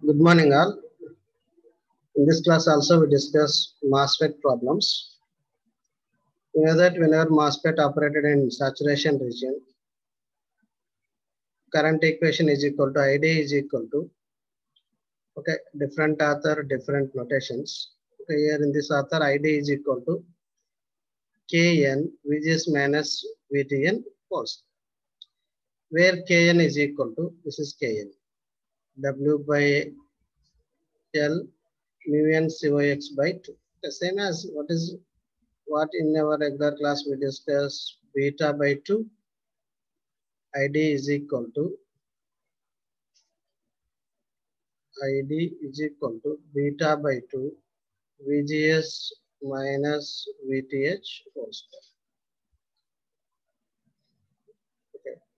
Good morning, all. In this class, also we discuss MOSFET problems. We know that whenever MOSFET operated in saturation region, current equation is equal to ID is equal to different author, different notations. Here in this author, ID is equal to Kn Vgs minus Vtn post, where Kn is equal to this is Kn W by L mu n COX by 2. The same as what in our regular class we discuss beta by 2. ID is equal to beta by 2 VGS minus VTH whole square.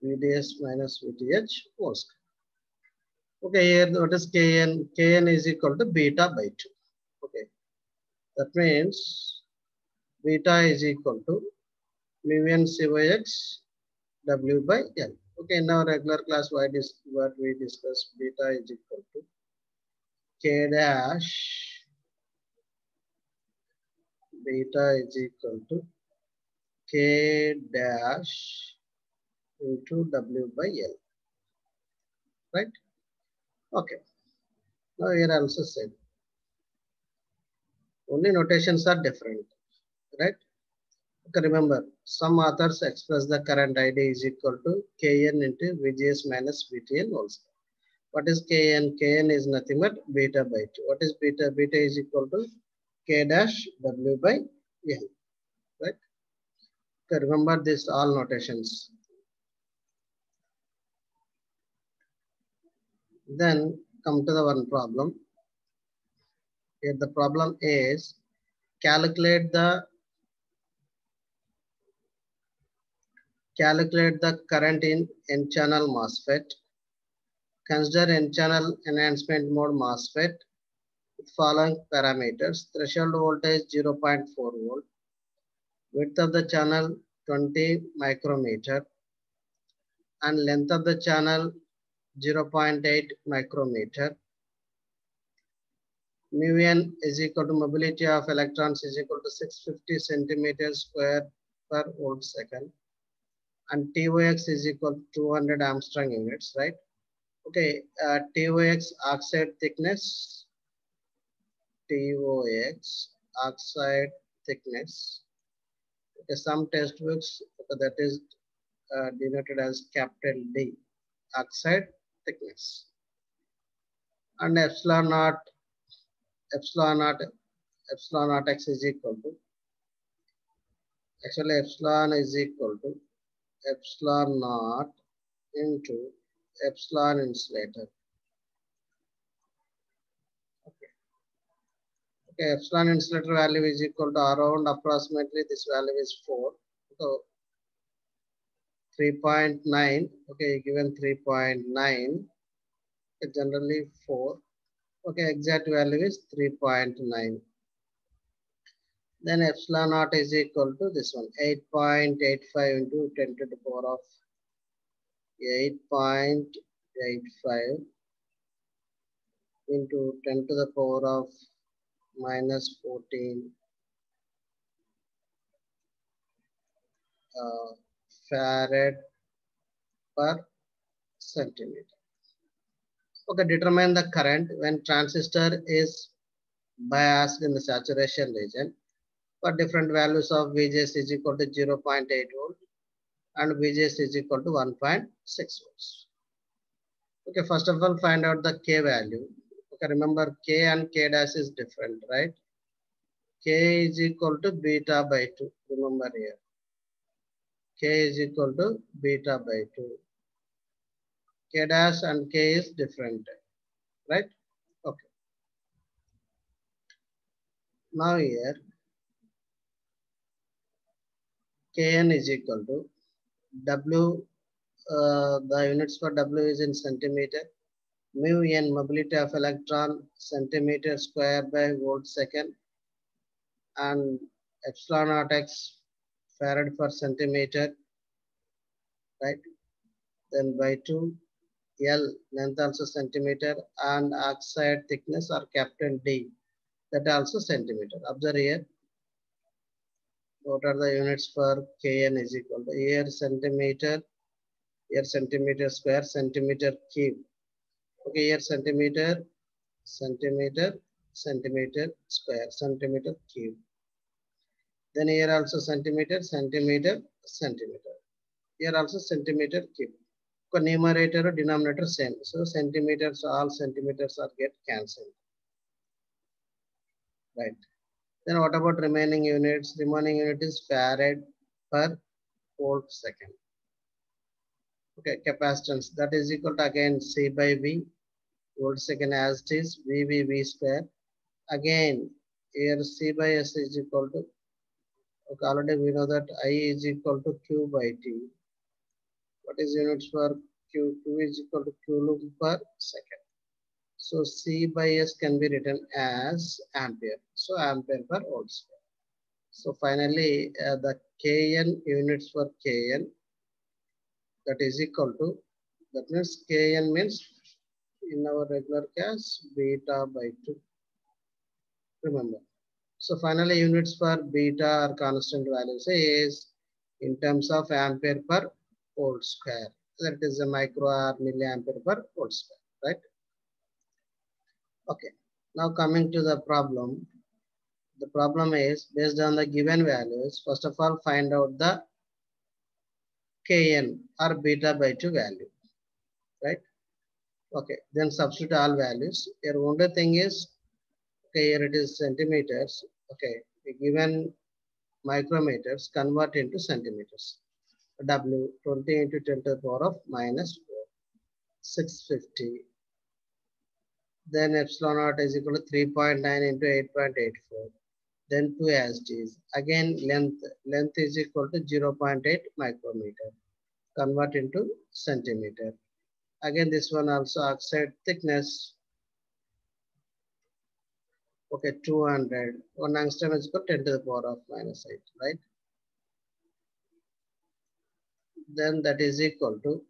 VDS minus VTH whole square. Here what is Kn? Kn is equal to beta by 2. That means beta is equal to mu n COX W by L. In our regular class, what we discussed, beta is equal to K dash beta is equal to K dash into W by L. Right? Now here also said only notations are different. Right? Remember, some authors express the current ID is equal to Kn into VGS minus VTN also. What is Kn? Kn is nothing but beta by 2. What is beta? Beta is equal to K dash W by L. Right? Remember this all notations. Then come to the one problem. Here the problem is calculate the current in N-channel MOSFET. Consider N-channel enhancement mode MOSFET with following parameters. Threshold voltage 0.4 volt. Width of the channel 20 micrometer. And length of the channel 0.8 micrometer. Mu n is equal to mobility of electrons is equal to 650 centimeters square per volt second. And TOX is equal to 200 Armstrong units, right? TOX oxide thickness. TOX oxide thickness. Some textbooks that is denoted as capital D, oxide thickness. And epsilon naught x is equal to, actually epsilon is equal to epsilon naught into epsilon insulator. Epsilon insulator value is equal to around approximately this value is 4. So 3.9. Given 3.9. Generally 4. Exact value is 3.9. Then epsilon naught is equal to this one, 8.85 into 10 to the power of 8.85 into 10 to the power of minus 14 farad per centimeter. Determine the current when transistor is biased in the saturation region for different values of VGS is equal to 0.8 volt and VGS is equal to 1.6 volts. First of all, find out the K value. Remember K and K dash is different, right? K is equal to beta by 2. Remember here. K is equal to beta by 2. K dash and K is different, right? Now here Kn is equal to W, the units for W is in centimeter. Mu n mobility of electron centimeter square by volt second, and epsilon naught x farad per centimeter, right? Then by 2 L, length also centimeter, and oxide thickness or capital D, that also centimeter. Observe here, what are the units for Kn is equal to here centimeter square, centimeter cube. Okay, here centimeter, centimeter, centimeter square, centimeter cube. Then here also centimeter, centimeter, centimeter. Here also centimeter cube. Numerator or denominator same. So centimeters, all centimeters are get cancelled. Right. Then what about remaining units? Remaining unit is farad per volt second. Okay, capacitance, that is equal to again C by V, volt second as it is, V square. Again, here C by S is equal to, okay, already we know that I is equal to Q by T. What is units for Q? Q is equal to Coulomb per second. So C by S can be written as ampere. So ampere per volt square. So finally, the Kn units for Kn, that is equal to, that means Kn means in our regular case beta by 2. Remember. So finally, units for beta are constant values is in terms of ampere per volt square. That is a micro or milliampere per volt square, right? Okay. Now coming to the problem. The problem is based on the given values. First of all, find out the Kn or beta by 2 value, right? Okay. Then substitute all values. Here only thing is, okay, here it is centimeters. Okay. The given micrometers convert into centimeters. W 20 into 10 to the power of minus 4, 650. Then epsilon naught is equal to 3.9 into 8.84. Then 2 as it is. Again length is equal to 0.8 micrometer. Convert into centimeter. Again this one also oxide thickness. Okay, 200. 1 angstrom is equal to 10 to the power of minus 8, right? Then that is equal to,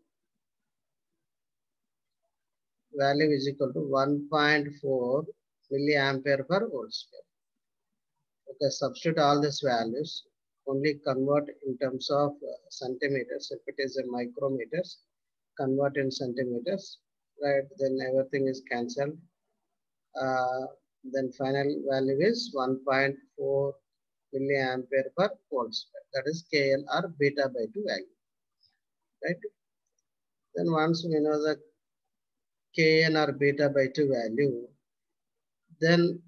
value is equal to 1.4 milliampere per volt square. Okay, substitute all these values, only convert in terms of centimeters. If it is a micrometers, convert in centimeters, right? Then everything is cancelled. Then final value is 1.4 milliampere per volt square. That is Kl or beta by 2 value, right? Then once we know the Kn or beta by 2 value, then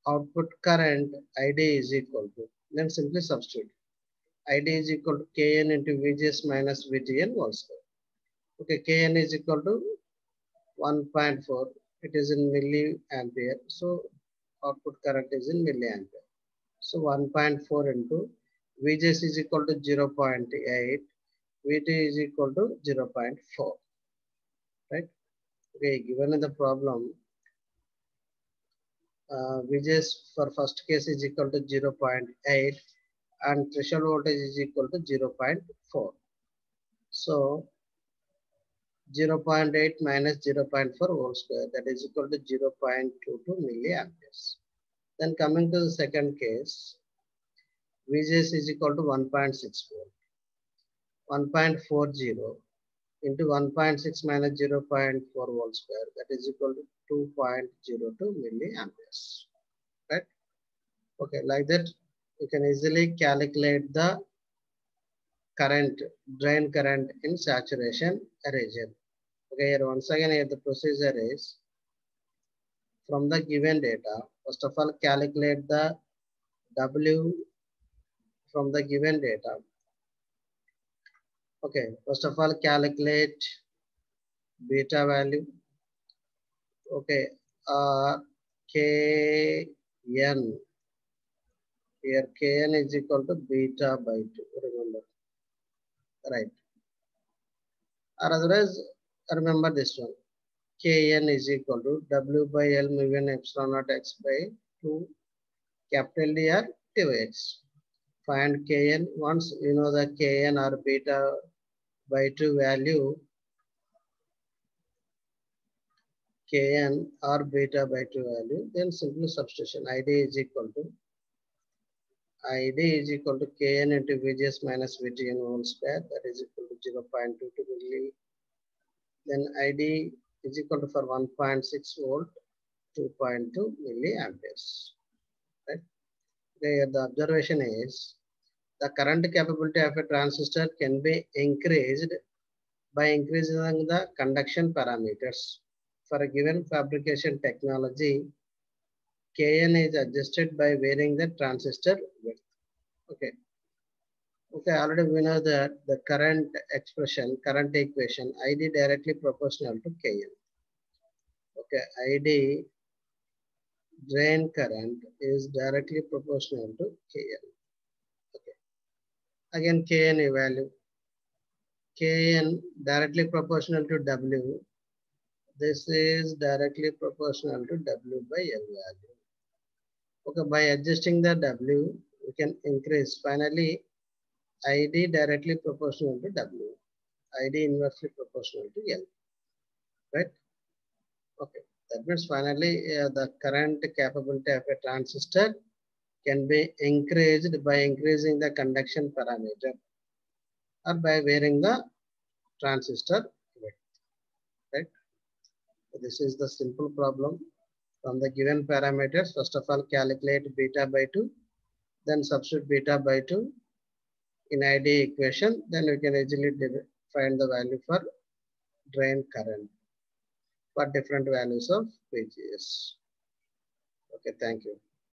output current ID is equal to, then simply substitute. ID is equal to Kn into Vgs minus Vtn whole square. Okay, Kn is equal to 1.4. It is in milliampere. So output current is in milliampere. So 1.4 into Vgs is equal to 0.8. Vt is equal to 0.4. Right? Okay, given in the problem, Vgs for first case is equal to 0.8 and threshold voltage is equal to 0.4. So 0.8 minus 0.4 whole square, that is equal to 0.22 milliamperes. Then coming to the second case, Vgs is equal to 1.6 volt. 1.40 into 1.6 minus 0.4 volt square, that is equal to 2.02 milliamperes. Right? Okay, like that you can easily calculate the current, drain current in saturation region. Okay, here once again here the procedure is, from the given data, first of all calculate the W from the given data. Okay, first of all calculate beta value. Okay, Kn, here Kn is equal to beta by 2, remember, right? Or otherwise, remember this one, Kn is equal to W by L mu n epsilon naught x by 2 capital D or 2x. Find Kn. Once you know the Kn or beta by 2 value, Kn or beta by 2 value, then simply substitution id is equal to Kn into Vgs minus Vtn whole square, that is equal to 0.22 milli. Then id is equal to for 1.6 volt 2.2 milliamperes. Right? Here the observation is the current capability of a transistor can be increased by increasing the conduction parameters. For a given fabrication technology, Kn is adjusted by varying the transistor width. Okay. Okay, already we know that the current expression, current equation, ID directly proportional to Kn. Okay, ID drain current is directly proportional to Kn. Okay. Again, Kn value. Kn directly proportional to W. This is directly proportional to W by L value. Okay, by adjusting the W, we can increase. Finally, ID directly proportional to W. ID inversely proportional to L. Right? Okay. That means finally the current capability of a transistor can be increased by increasing the conduction parameter or by varying the transistor width. Right? So this is the simple problem. From the given parameters, first of all calculate beta by 2, then substitute beta by 2 in ID equation, then we can easily find the value for drain current for different values of VGS. Okay, thank you.